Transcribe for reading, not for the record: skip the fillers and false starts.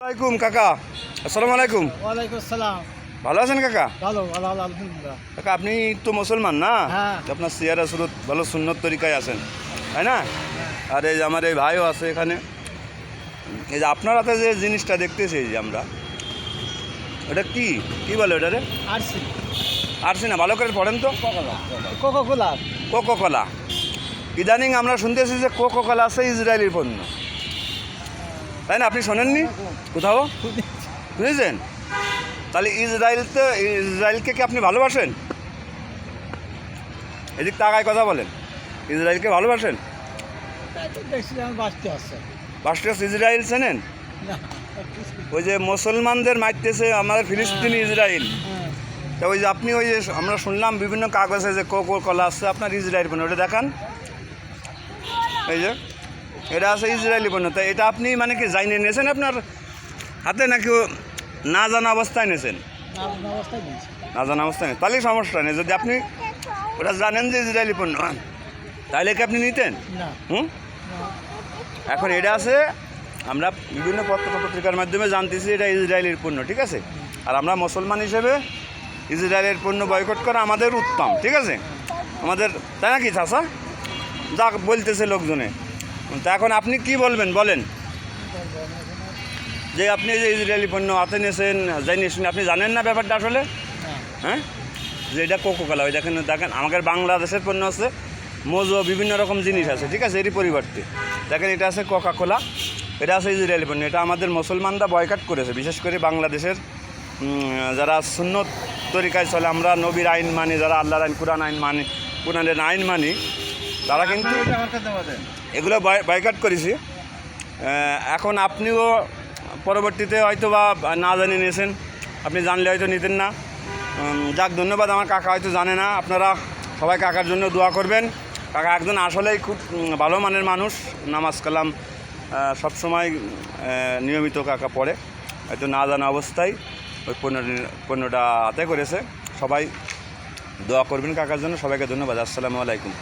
আলাইকুম কাকা, আসসালামু আলাইকুম। ওয়ালাইকুম আসসালাম। ভালো আছেন কাকা? ভালো ভালো ভালো, আলহামদুলিল্লাহ। কাকা আপনি তো মুসলমান না? হ্যাঁ। আপনার সিয়ারা সুরত ভালো সুন্নত তরিকায় আছেন, তাই না? আর এই যে আমার এই ভাইও আছে এখানে। এই যে আপনার হাতে যে জিনিসটা দেখতেছি এই যে আমরা, ওটা কি কি বলে ওটারে? আরসি আরছি না, ভালো করে পড়েন তো। Coca Cola. কোকো কলা। ইদানিং আমরা শুনতেছি যে কোকো কলা আছে ইসরায়েলের পণ্য, তাই না? আপনি শোনেননি কোথাও? শুনেছেন? তাহলে ইসরায়েলকে কি আপনি ভালোবাসেন? এদিক তাকায় কথা বলেন। ইসরায়েলকে ভালোবাসেন? দেখছিলাম বাঁচতে আছে রাষ্ট্রীয় ইসরায়েল চেনেন? ওই যে মুসলমানদের মারতেছে আমাদের ফিলিস্তিনি ইসরায়েল। তা ওই যে আপনি ওই যে আমরা শুনলাম বিভিন্ন কাগজে যে কোকো কলা আসছে আপনার ইসরায়েল পণ্য, ওটা দেখান। এই যে এটা আছে ইসরায়েলি পণ্য। তা এটা আপনি মানে কি জাইনে নিয়েছেন আপনার হাতে, নাকি না জানা অবস্থায় নিয়েছেন? না জানা অবস্থায় নেই, তাহলেই সমস্যা নেই। যদি আপনি ওটা জানেন যে ইসরায়েলি পণ্য, তাহলে কি আপনি নিতেন? এখন এটা আছে, আমরা বিভিন্ন পত্রিকার মাধ্যমে জানতেছি এটা ইসরায়েলের পণ্য, ঠিক আছে? আর আমরা মুসলমান হিসেবে ইসরায়েলের পণ্য বয়কট করা আমাদের উত্তম, ঠিক আছে? আমাদের, তাই নাকি চাচা? যা বলতেছে লোকজনে। তা এখন আপনি কি বলবেন বলেন, যে আপনি যে ইসরায়েলি পণ্য হাতে নিয়েছেন জানিয়েছেন, আপনি জানেন না ব্যাপারটা আসলে? হ্যাঁ, যে এটা কোকো কোলা। ওই দেখেন দেখেন আমাদের বাংলাদেশের পণ্য আছে, মোজো, বিভিন্ন রকম জিনিস আছে, ঠিক আছে? এরই পরিবর্তে দেখেন এটা আছে কোকা কোলা, এটা আছে ইসরায়েলি পণ্য। এটা আমাদের মুসলমানরা বয়কট করেছে, বিশেষ করে বাংলাদেশের যারা সুন্নত তরিকায় চলে, আমরা নবীর আইন মানি, যারা আল্লাহর আইন, কোরআন আইন মানি, কোরআনের আইন মানি, তারা কিন্তু এগুলো বয়কট করেছি। এখন আপনিও পরবর্তীতে হয়তো বা না জানি নিয়েছেন, আপনি জানলে হয়তো নিতেন না। যাক, ধন্যবাদ। আমার কাকা হয়তো জানে না, আপনারা সবাই কাকার জন্য দোয়া করবেন। কাকা একজন আসলেই খুব ভালো মানের মানুষ, নামাজ কালাম সবসময় নিয়মিত কাকা পড়ে, হয়তো না জানা অবস্থায় ওই পণ্যটা হাতে করেছে। সবাই দোয়া করবেন কাকার জন্য। সবাইকে ধন্যবাদ। আসসালামু আলাইকুম।